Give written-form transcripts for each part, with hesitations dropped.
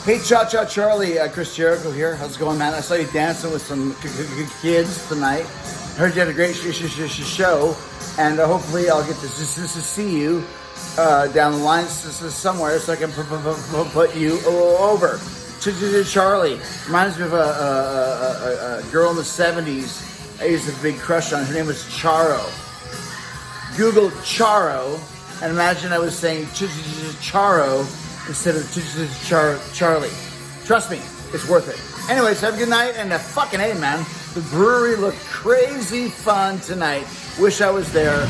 Hey, Cha-Cha Charlie, Chris Jericho here. How's it going, man? I saw you dancing with some kids tonight. Heard you had a great show, and hopefully I'll get to see you down the line somewhere so I can put you over. Charlie reminds me of a girl in the 70s I used a big crush on. Her name was Charo. Google Charo, and imagine I was saying Charo instead of Charlie. Trust me, it's worth it. Anyways, have a good night, and fucking hey, man. The brewery looked crazy fun tonight. Wish I was there.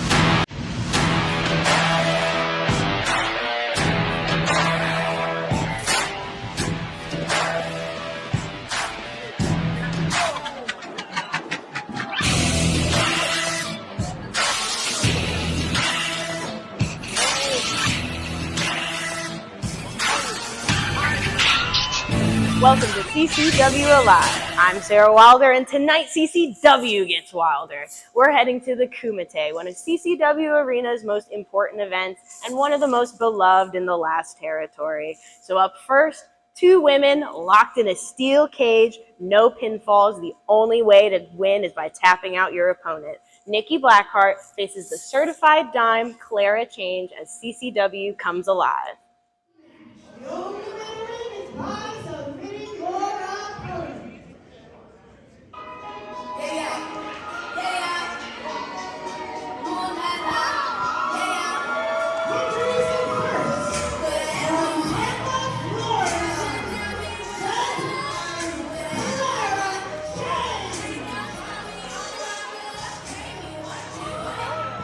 Welcome to CCW Alive. I'm Sarah Wilder, and tonight CCW gets wilder. We're heading to the Kumite, one of CCW Arena's most important events and one of the most beloved in the last territory. So up first, two women locked in a steel cage, no pinfalls. The only way to win is by tapping out your opponent. Nikki Blackheart faces the certified dime Clara Change as CCW comes alive.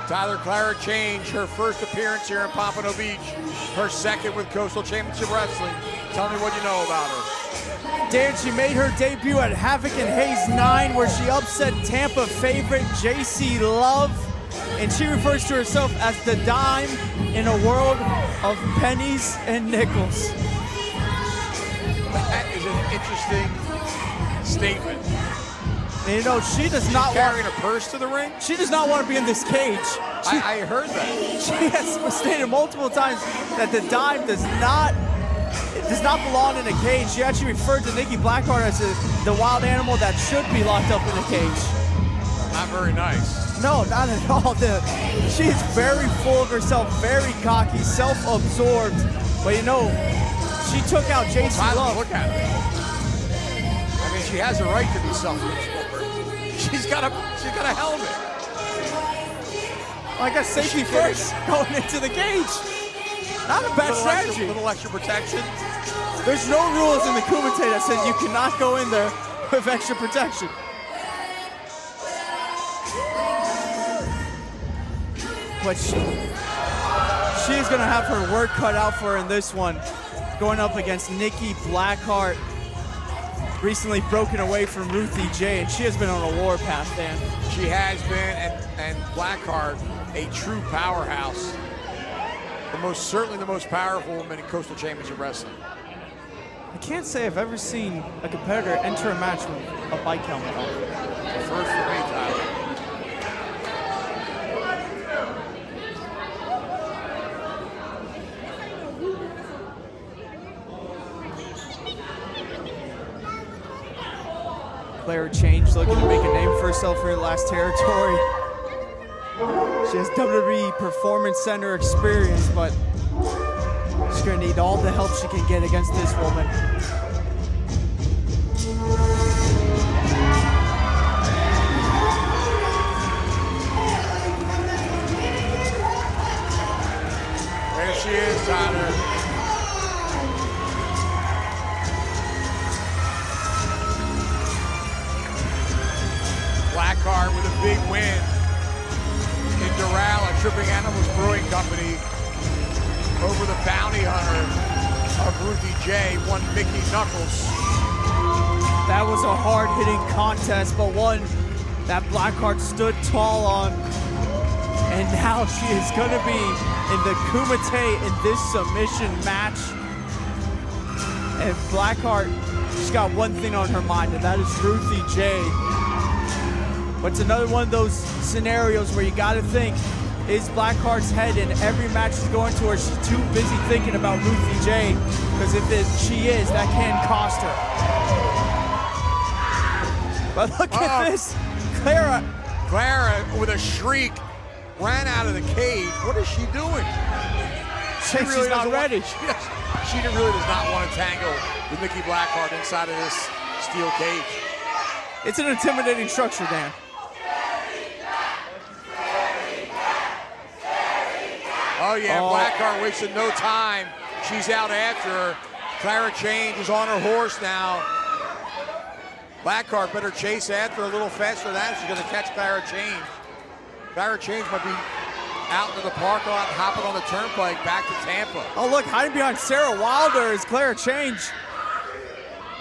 Tyler Clara Change, her first appearance here in Pompano Beach, her second with Coastal Championship Wrestling. Tell me what you know about her. Dan, she made her debut at Havoc and Hayes 9, where she upset Tampa favorite JC Love, and she refers to herself as the dime in a world of pennies and nickels. That is an interesting statement. And you know, she does not carrying a purse to the ring. She does not want to be in this cage. I heard that. She has stated multiple times that the dime does not belong in a cage. She actually referred to Nikki Blackheart as the wild animal that should be locked up in a cage. Not very nice. No, not at all. She's very full of herself, very cocky, self-absorbed. But you know, she took out JC Love. Look at her. I mean, she has a right to be self-absorbed. She's got a helmet. I got safety first going into the cage. Not a bad strategy. A little extra protection. There's no rules in the Kumite that says you cannot go in there with extra protection. But she is going to have her work cut out for her in this one, going up against Nikki Blackheart. Recently broken away from Ruthie J, and she has been on a warpath, Dan. She has been, and Blackheart, a true powerhouse. Certainly the most powerful woman in Coastal Championship Wrestling. I can't say I've ever seen a competitor enter a match with a bike helmet on. The first for me, Tyler. Clara Change looking to make a name for herself for her last territory. She has WWE Performance Center experience, but she's going to need all the help she can get against this woman. There she is, Tyler. Blackheart with a big win in Doral at Tripping Animals Brewing Company over the bounty hunter of Ruthie J, one Mickey Knuckles. That was a hard-hitting contest, but one that Blackheart stood tall on. And now she is going to be in the Kumite in this submission match. And Blackheart, she's got one thing on her mind, and that is Ruthie J. But it's another one of those scenarios where you got to think, is Blackheart's head in every match she's going to, or she's too busy thinking about Ruthie J Because if she is, that can cost her. But look at this. Clara with a shriek ran out of the cage. What is she doing? She's not ready. She really does not want to tangle with Nikki Blackheart inside of this steel cage. It's an intimidating structure, Dan. Oh yeah, Blackheart wasted no time. She's out after her. Clara Change is on her horse now. Blackheart better chase after her a little faster than that. She's going to catch Clara Change. Clara Change might be out into the parking lot, hopping on the turnpike back to Tampa. Oh look, hiding behind Sarah Wilder is Clara Change.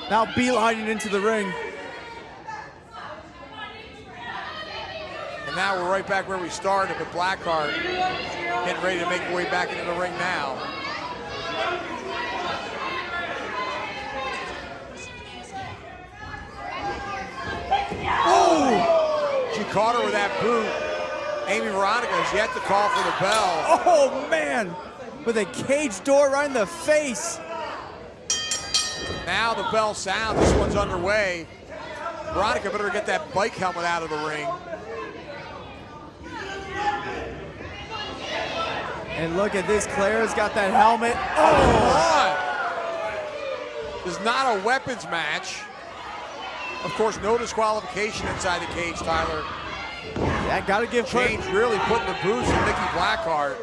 Now beelining into the ring. And now we're right back where we started, but Blackheart getting ready to make her way back into the ring now. Oh! She caught her with that boot. Amy Veronica has yet to call for the bell. Oh man! With a cage door right in the face. Now the bell sounds. This one's underway. Veronica better get that bike helmet out of the ring. And look at this, Clara's got that helmet. Oh! This is not a weapons match. Of course, no disqualification inside the cage, Tyler. Yeah, gotta give Change really putting the boost on Nikki Blackheart.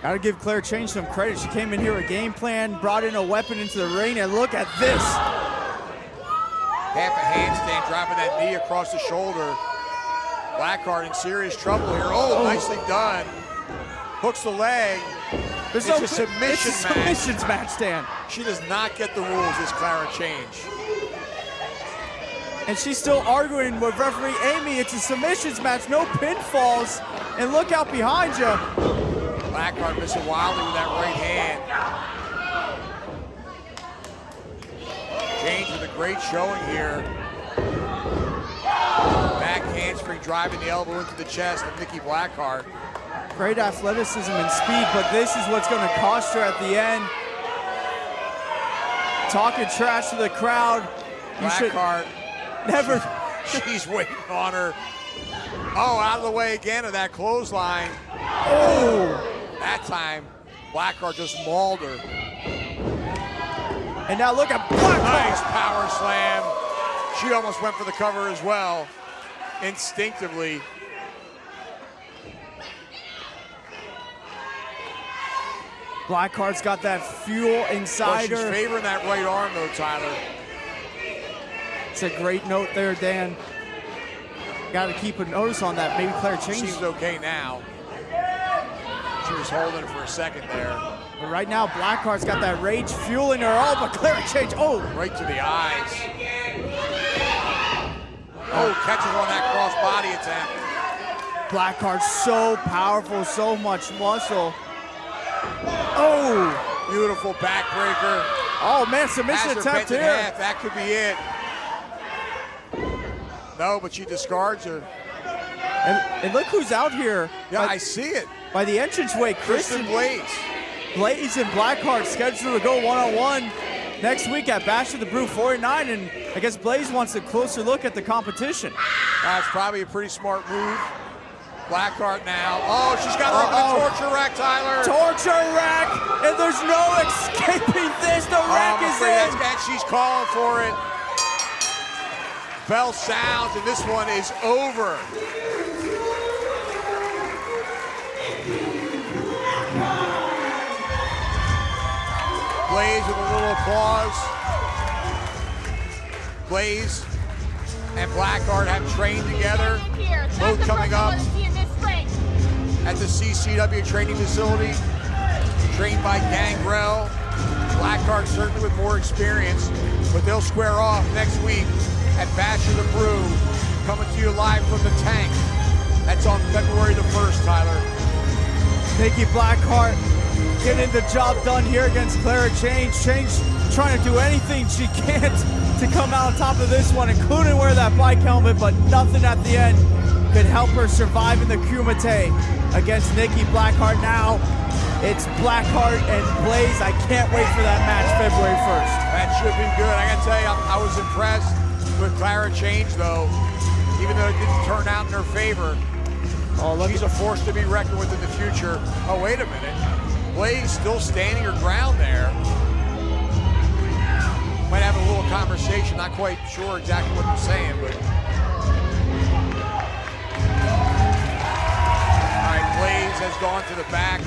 Gotta give Clara Change some credit. She came in here with a game plan, brought in a weapon into the ring, and look at this. Half a handstand, dropping that knee across the shoulder. Blackheart in serious trouble here. Oh, nicely done. Hooks the leg. It's a submissions match, Dan. She does not get the rules, this Clara Change. And she's still arguing with referee Amy. It's a submissions match, no pinfalls. And look out behind you. Blackheart missing wildly with that right hand. Change with a great showing here. Back handspring driving the elbow into the chest of Nikki Blackheart. Great athleticism and speed, but this is what's going to cost her at the end. Talking trash to the crowd. Blackheart. Never. She's waiting on her. Oh, out of the way again of that clothesline. Oh. That time, Blackheart just mauled her. And now look at Blackheart. Nice power slam. She almost went for the cover as well, instinctively. Blackheart's got that fuel inside her. She's favoring that right arm though, Tyler. It's a great note there, Dan. Got to keep a notice on that. Maybe Clara Change. Seems okay now. She was holding it for a second there. But right now, Blackheart's got that rage fueling her. Oh, but Clara Change, right to the eyes. Oh, catches on that cross body attempt. Blackheart's so powerful, so much muscle. Oh! Beautiful backbreaker. Oh man, submission attempt here. That could be it. No, but she discards her. And look who's out here. Yeah, I see it. By the entranceway, Kristen Blaze. Blaze and Blackheart scheduled to go one-on-one next week at Bash of the Brew 49, and I guess Blaze wants a closer look at the competition. That's probably a pretty smart move. Blackheart now. Oh, she's got her up in a torture rack, Tyler. Torture rack, and there's no escaping this. The rack is in. And she's calling for it. Bell sounds, and this one is over. Blaze with a little applause. Blaze and Blackheart have trained together, both coming up at the CCW Training Facility, trained by Gangrel. Blackheart certainly with more experience, but they'll square off next week at Bash of the Brew, coming to you live from the tank. That's on February the 1st, Tyler. Nikki Blackheart getting the job done here against Clara Change. Change trying to do anything she can to come out on top of this one, including wear that bike helmet, but nothing at the end could help her survive in the Kumite against Nikki Blackheart. Now It's Blackheart and Blaze. I can't wait for that match February 1st. That should be good. I gotta tell you, I was impressed with Clara Change, though, even though it didn't turn out in her favor. Oh, look, she's a force to be reckoned with in the future. Oh, wait a minute. Blaze still standing her ground there. Might have a little conversation, not quite sure exactly what he's saying, but. All right, Blaze has gone to the back.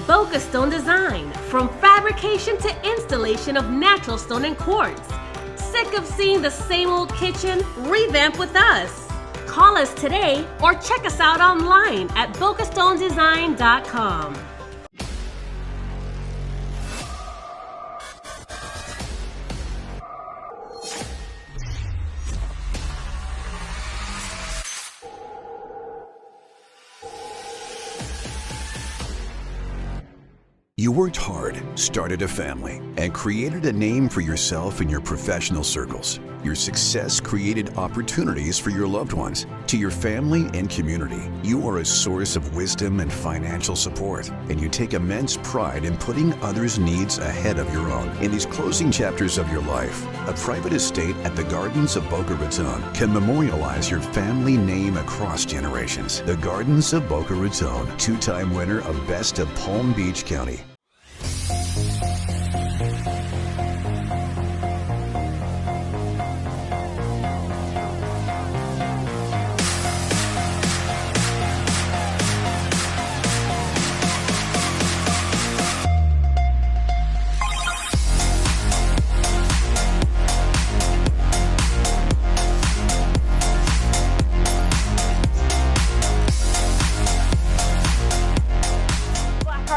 Boca Stone Design, from fabrication to installation of natural stone and quartz. Sick of seeing the same old kitchen? Revamp with us. Call us today or check us out online at bocastonedesign.com. You worked hard, started a family, and created a name for yourself in your professional circles. Your success created opportunities for your loved ones. To your family and community, you are a source of wisdom and financial support, and you take immense pride in putting others' needs ahead of your own. In these closing chapters of your life, a private estate at the Gardens of Boca Raton can memorialize your family name across generations. The Gardens of Boca Raton, two-time winner of Best of Palm Beach County.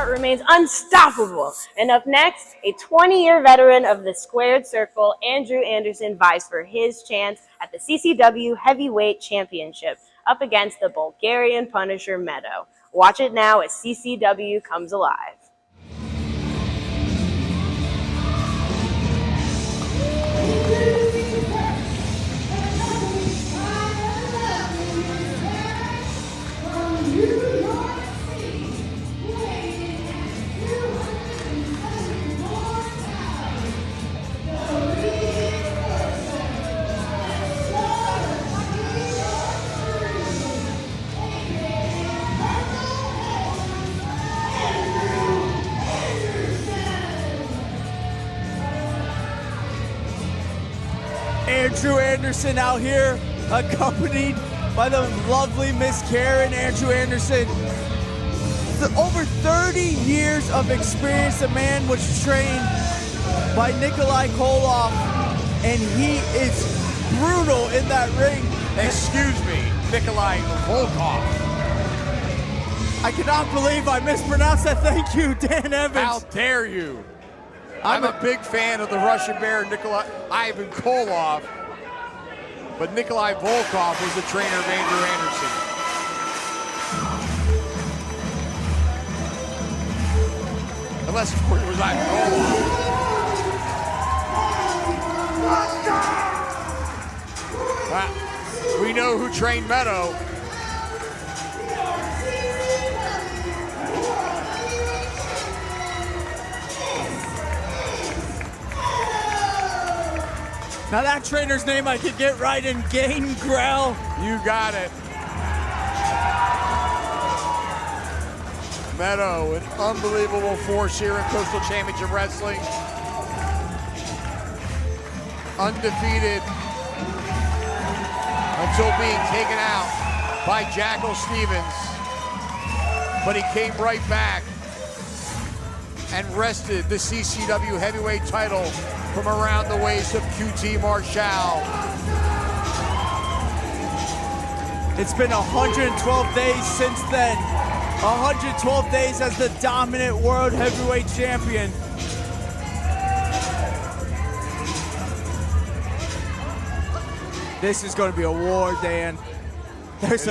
Remains unstoppable. And up next, a 20-year veteran of the Squared Circle, Andrew Anderson, vies for his chance at the CCW Heavyweight Championship up against the Bulgarian Punisher Meto. Watch it now as CCW comes alive. Andrew Anderson out here, accompanied by the lovely Miss Karen. Andrew Anderson, over 30 years of experience. The man was trained by Nikolai Koloff, and he is brutal in that ring. Excuse me, Nikolai Volkov. I cannot believe I mispronounced that. Thank you, Dan Evans. How dare you? I'm a big fan of the Russian Bear, Nikolai Ivan Koloff, but Nikolai Volkov was the trainer of Andrew Anderson. Unless, of course, it was Ivan Koloff. Wow. We know who trained Meto. Now that trainer's name I could get right in Gangrel. You got it. Meto, an unbelievable force here in Coastal Championship Wrestling. Undefeated until being taken out by Jackal Stevens. But he came right back and wrested the CCW Heavyweight title from around the waist of QT Marshall. It's been 112 days since then. 112 days as the dominant World Heavyweight Champion. This is going to be a war, Dan. There's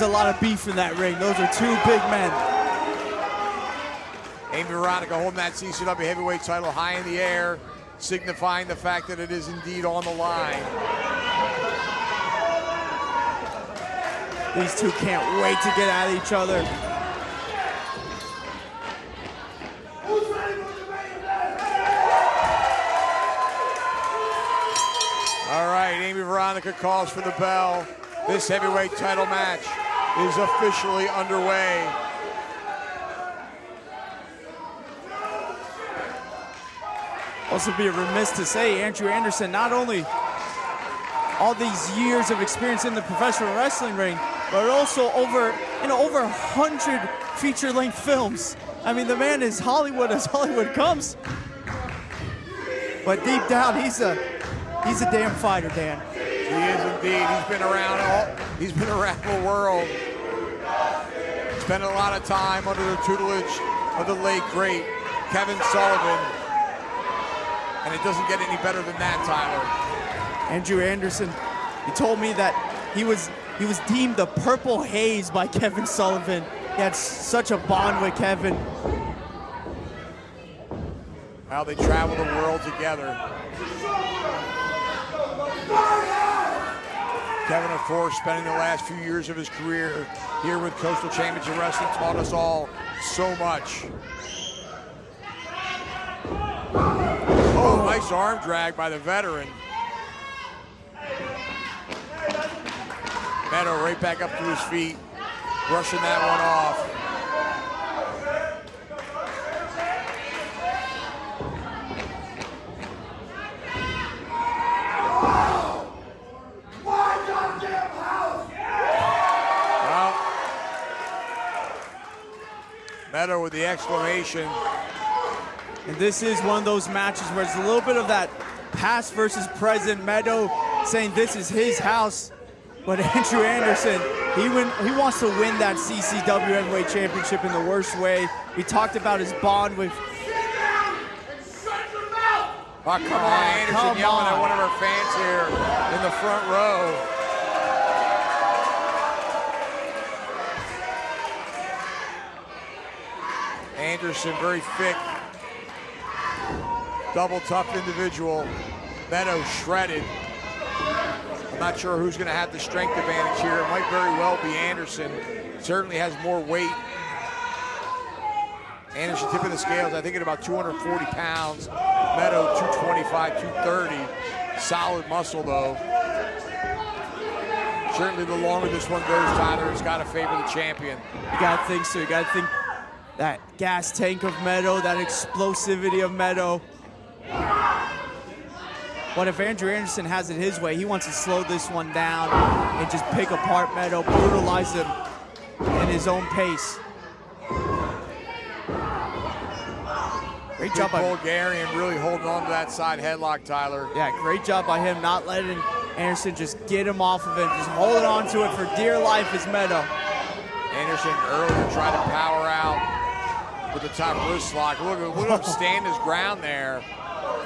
a lot of beef in that ring. Those are two big men. Amy Veronica holding that CCW Heavyweight title high in the air, signifying the fact that it is indeed on the line. These two can't wait to get at each other. Record calls for the bell. This heavyweight title match is officially underway. Also be remiss to say, Andrew Anderson, not only all these years of experience in the professional wrestling ring, but also over 100 feature-length films. I mean, the man is Hollywood as Hollywood comes. But deep down, he's a damn fighter, Dan. He is indeed. He's been around the world. Spent a lot of time under the tutelage of the late great Kevin Sullivan. And it doesn't get any better than that, Tyler. Andrew Anderson, he told me that he was deemed the Purple Haze by Kevin Sullivan. He had such a bond with Kevin. How they travel the world together. Kevin, of course, spending the last few years of his career here with Coastal Championship Wrestling, taught us all so much. Oh, nice arm drag by the veteran. Meto right back up to his feet, brushing that one off. Meto with the exclamation. And this is one of those matches where it's a little bit of that past versus present. Meto saying this is his house, but Andrew Anderson, he wants to win that CCW Heavyweight Championship in the worst way. We talked about his bond with... Oh, come on, Anderson yelling at one of our fans here in the front row. Anderson, very thick, double tough individual. Meto shredded. I'm not sure who's going to have the strength advantage here. It might very well be Anderson. Certainly has more weight. Anderson tipping the scales, I think, at about 240 pounds. Meto 225, 230. Solid muscle, though. Certainly the longer this one goes, Tyler, it's got to favor the champion. You got to think so. You got to think that gas tank of Meto, that explosivity of Meto. But if Andrew Anderson has it his way, he wants to slow this one down and just pick apart Meto, brutalize him in his own pace. Great job by Bulgarian, really holding on to that side headlock, Tyler. Yeah, great job by him not letting Anderson just get him off of him, just holding on to it for dear life is Meto. Anderson early to try to power out with the top wrist lock. Look at him stand his ground there.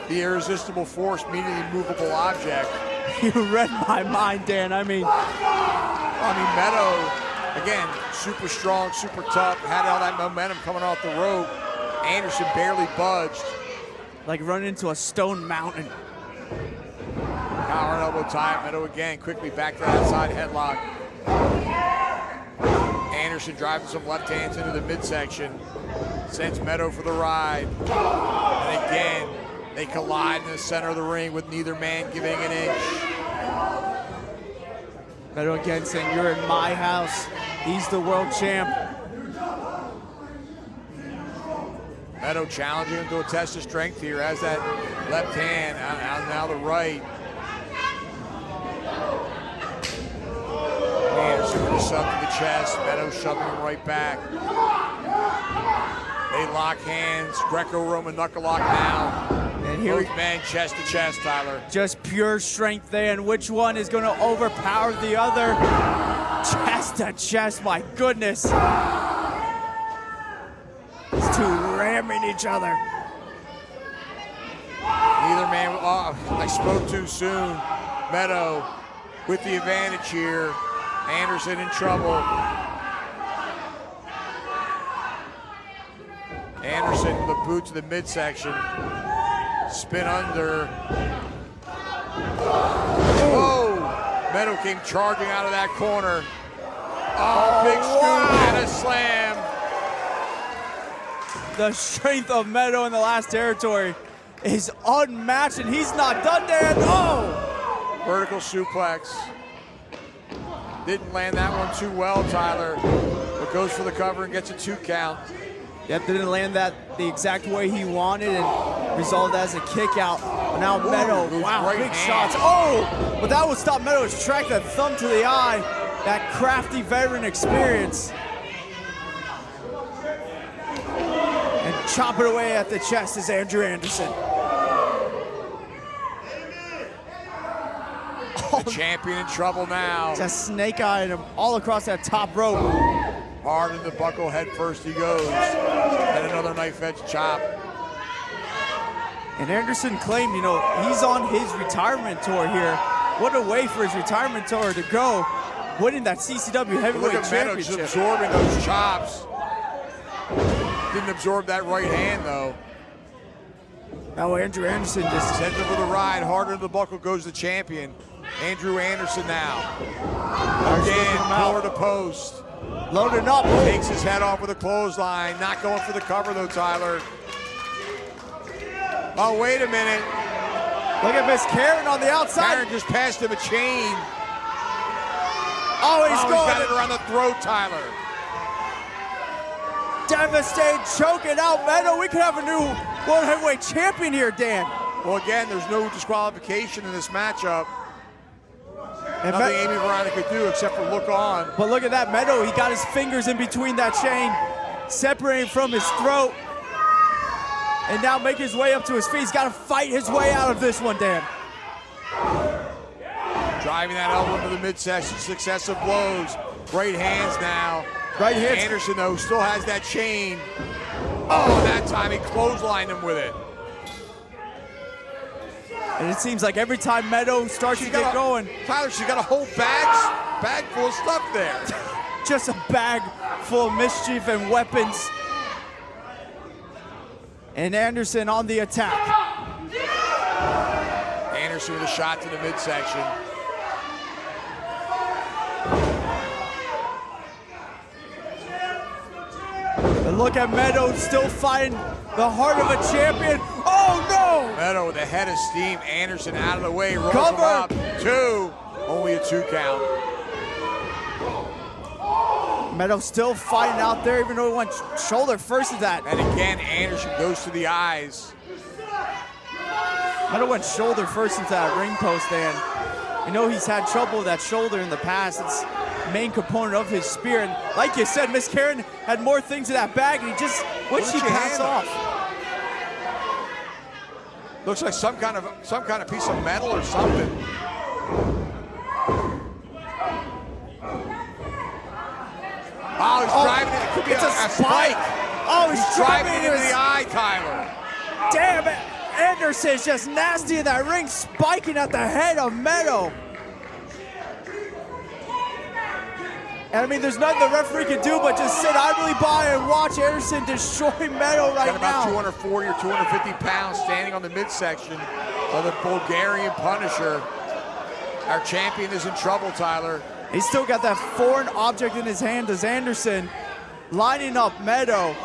The irresistible force meeting the immovable object. You read my mind, Dan. I mean, Meto, again, super strong, super tough, had all that momentum coming off the rope. Anderson barely budged. Like running into a stone mountain. Power and elbow tie. Meto again, quickly back to that side headlock. Anderson driving some left hands into the midsection. Sends Meto for the ride. And again, they collide in the center of the ring with neither man giving an inch. Meto again saying, you're in my house. He's the world champ. Meto challenging him to a test of strength here. Has that left hand, now the right. Anderson with a shove to the chest. Meto shoving him right back. They lock hands. Greco-Roman knuckle lock now. And here both men chest to chest, Tyler. Just pure strength there, and which one is going to overpower the other? Chest to chest, my goodness. These two ramming each other. Neither man, I spoke too soon. Meto with the advantage here. Anderson in trouble. Anderson with a boot to the midsection. Spin under. Whoa! Meto came charging out of that corner. Oh, big scoop and a slam. The strength of Meto in the last territory is unmatched, and he's not done there. Oh! Vertical suplex. Didn't land that one too well, Tyler. But goes for the cover and gets a 2 count. Yep, didn't land that the exact way he wanted and resolved as a kick out. But now Meto, wow, right big hand. shots. Oh, but that would stop Meto's track, that thumb to the eye, that crafty veteran experience. And chopping away at the chest is Andrew Anderson. The champion in trouble now. Just snake-eyeing him all across that top rope. Hard in the buckle, head first he goes. And another knife edge chop. And Anderson claimed, you know, he's on his retirement tour here. What a way for his retirement tour to go, winning that CCW Heavyweight Look at Meto Championship. just absorbing those chops. Didn't absorb that right hand though. Now Andrew Anderson just Sends him for the ride. Harder in the buckle goes the champion. Andrew Anderson now. Again, pillar to post. loading up. Takes his head off with a clothesline. Not going for the cover though, Tyler. Oh, wait a minute. Look at Miss Karen on the outside. Karen just passed him a chain. Oh, he's He's going. got it around the throat, Tyler. Devastating, choking out Meto. We could have a new World Heavyweight Champion here, Dan. Well, again, there's no disqualification in this matchup. And Nothing Amy Verona could do except for look on. But look at that, Meto. He got his fingers in between that chain, separating from his throat, and now make his way up to his feet. He's got to fight his way out of this one, Dan. Driving that elbow into the midsection, successive blows. Great hands now. Right here. Anderson, though, still has that chain. Oh, that time he clotheslined him with it. And it seems like every time Meto starts to get going, Tyler, she's got a whole bag full of stuff there. just a bag full of mischief and weapons. And Anderson on the attack. Anderson with a shot to the midsection. And look at Meto still fighting the heart of a champion. Oh no! Meto with a head of steam. Anderson out of the way, rolls him Cover. up. 2, only a 2 count. Meto still fighting out there, even though he went shoulder first to that. And again, Anderson goes to the eyes. Meto went shoulder first into that ring post, Dan. You know he's had trouble with that shoulder in the past. It's the main component of his spear. And like you said, Miss Karen had more things in that bag, and he just, what she pass off? Looks like some kind of piece of metal or something. Oh, he's driving it. It could be It's a spike. Oh, he's driving driving it into the eye, Tyler. Damn it! Anderson's just nasty in that ring, spiking at the head of Meto. And I mean, there's nothing the referee can do but just sit idly by and watch Anderson destroy Meto right Got about now. 240 or 250 pounds standing on the midsection of the Bulgarian Punisher. Our champion is in trouble, Tyler. He's still got that foreign object in his hand as Anderson lining up Meto.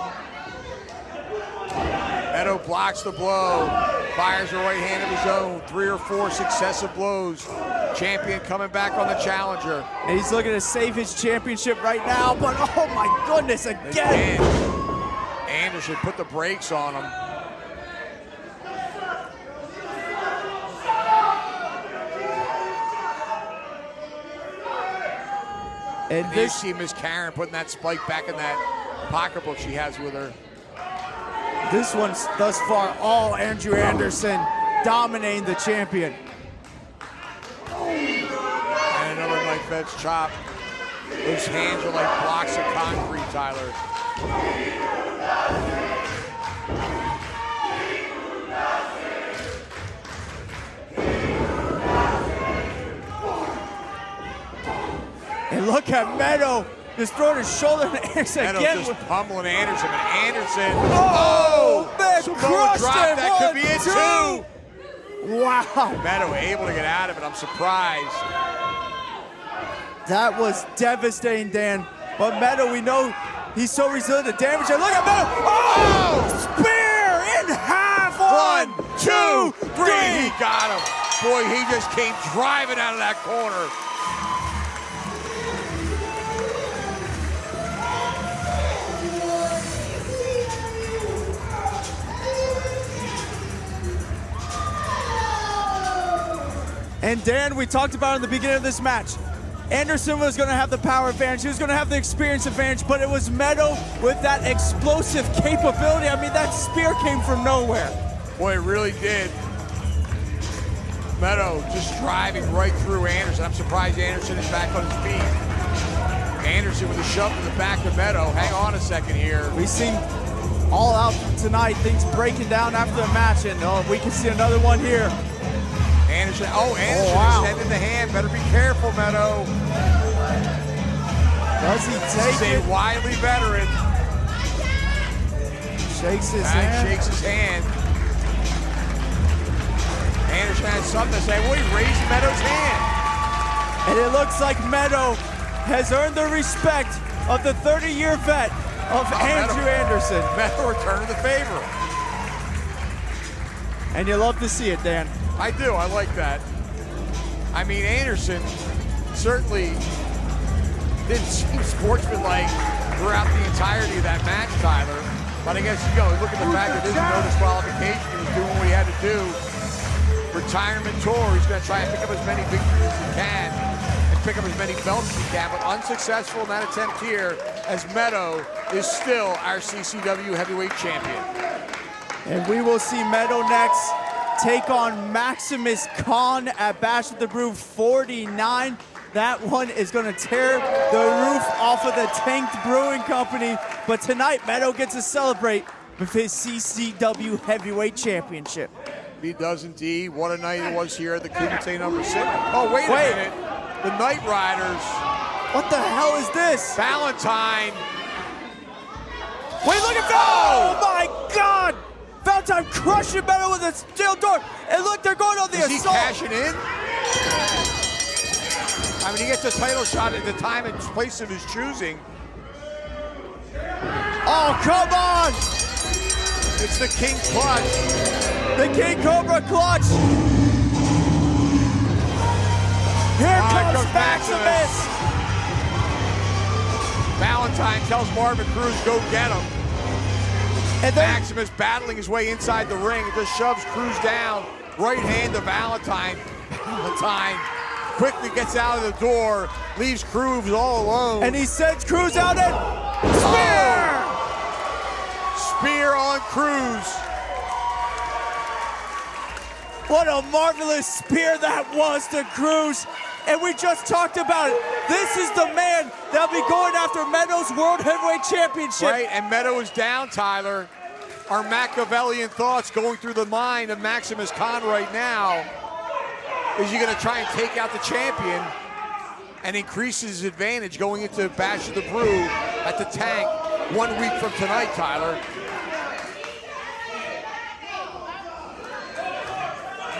Meto blocks the blow, fires a right hand of his own, 3 or 4 successive blows. Champion coming back on the challenger. And he's looking to save his championship right now, but oh my goodness, again. Anderson put the brakes on him. And You this, see Miss Karen putting that spike back in that pocketbook she has with her. this one's thus far all Andrew Anderson dominating the champion. And another knife edge chop. Those hands are like blocks of concrete, Tyler. And look at Meto just throwing his shoulder to Anderson Meto again. just pummeling Anderson, but Anderson. Oh, man, Samoa crushed drop. him. That could 1, be it 2. too. Wow. Meto able to get out of it. I'm surprised. That was devastating, Dan. But Meto, we know he's so resilient to damage. And look at Meto. Oh! Spear in half. 1, 2, 3. He got him. boy, he just came driving out of that corner. And Dan, we talked about in the beginning of this match, Anderson was going to have the power advantage, he was going to have the experience advantage, but it was Meto with that explosive capability. I mean, that spear came from nowhere. Boy, it really did. Meto just driving right through Anderson. I'm surprised Anderson is back on his feet. Anderson with a shove to the back of Meto. Hang on a second here. We've seen all out tonight, things breaking down after the match, and we can see another one here. Anderson, extending the hand. Better be careful, Meto. Does he take it? A wily veteran. Shakes his hand. Shakes his hand. Anderson has something to say. Well, he raised Meto's hand. And it looks like Meto has earned the respect of the 30-year vet of Andrew Anderson. Meto returning the favor. And you love to see it, Dan. I do, I like that. I mean, Anderson certainly didn't seem sportsmanlike throughout the entirety of that match, Tyler. But I guess, look at the fact that there's no disqualification. He was doing what he had to do. Retirement tour, he's gonna try and pick up as many victories as he can and pick up as many belts as he can, but unsuccessful in that attempt here as Meto is still our CCW Heavyweight Champion. And we will see Meto next take on Maximus Khan at Bash at the Brew 49. That one is going to tear the roof off of the Tanked Brewing Company. But tonight, Meto gets to celebrate with his CCW Heavyweight Championship. He does indeed. What a night it was here at the Kumite number 6. Oh, wait a minute. The Night Riders. What the hell is this? Valentine. Wait, look at that! Oh my God! Valentine crushing Meto with a steel door. And look, they're going on the assault. Is he cashing in? I mean, he gets a title shot at the time and place of his choosing. Oh, come on! It's the King Clutch. The King Cobra Clutch. Here comes Maximus. Valentine tells Marvin Cruz, go get him. And then Maximus battling his way inside the ring, just shoves Cruz down. Right hand to Valentine. Valentine quickly gets out of the door, leaves Cruz all alone. And he sends Cruz out and spear! Spear on Cruz. What a marvelous spear that was to Cruz. And we just talked about it. This is the man that'll be going after Meto's World Heavyweight Championship. Right, and Meto is down, Tyler. Our Machiavellian thoughts going through the mind of Maximus Khan right now. Is he going to try and take out the champion and increase his advantage going into Bash of the Brew at the Tank 1 week from tonight, Tyler?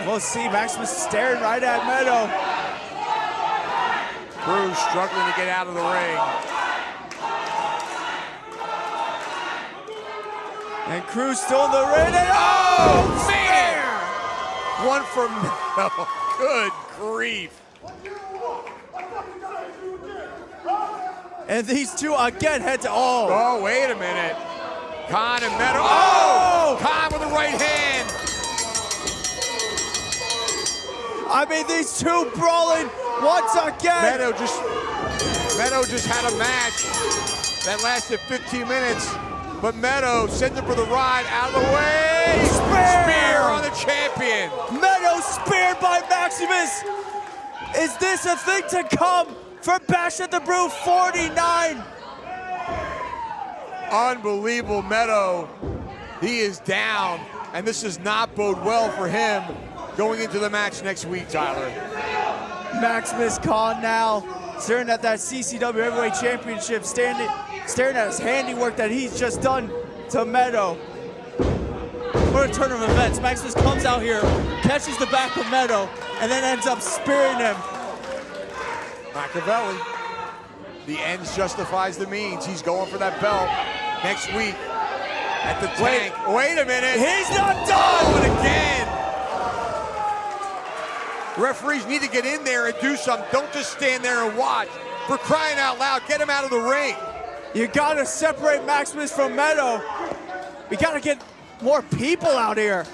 We'll see. Maximus staring right at Meto. Cruz struggling to get out of the ring. And Cruz still in the ring. And oh, man! One for Meto. Good grief. And these two again head to Oh, wait a minute. Khan and Meto. Oh! Khan with the right hand. I mean, these two brawling once again. Meto just had a match that lasted 15 minutes, but Meto sent him for the ride out of the way. Spear on the champion. Meto speared by Maximus. Is this a thing to come for Bash at the Brew 49? Unbelievable, Meto. He is down, and this does not bode well for him going into the match next week, Tyler. Maximus Khan now staring at that CCW Heavyweight Championship, staring at his handiwork that he's just done to Meto. What a turn of events. Maximus comes out here, catches the back of Meto, and then ends up spearing him. Machiavelli. The ends justifies the means. He's going for that belt next week at the Tank. Wait a minute. He's not done! Oh, and again. The referees need to get in there and do something. Don't just stand there and watch. For crying out loud, get him out of the ring. You gotta separate Maximus from Meto. We gotta get more people out here.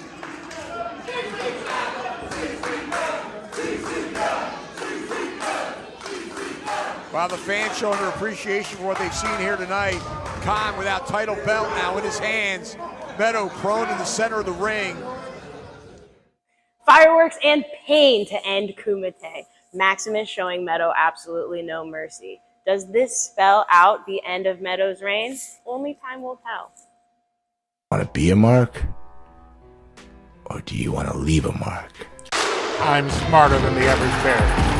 While the fans showing their appreciation for what they've seen here tonight. Khan without title belt now in his hands. Meto prone in the center of the ring. Fireworks and pain to end Kumite. Maximus showing Meto absolutely no mercy. Does this spell out the end of Meto's reign? Only time will tell. Want to be a mark? Or do you want to leave a mark? I'm smarter than the average bear.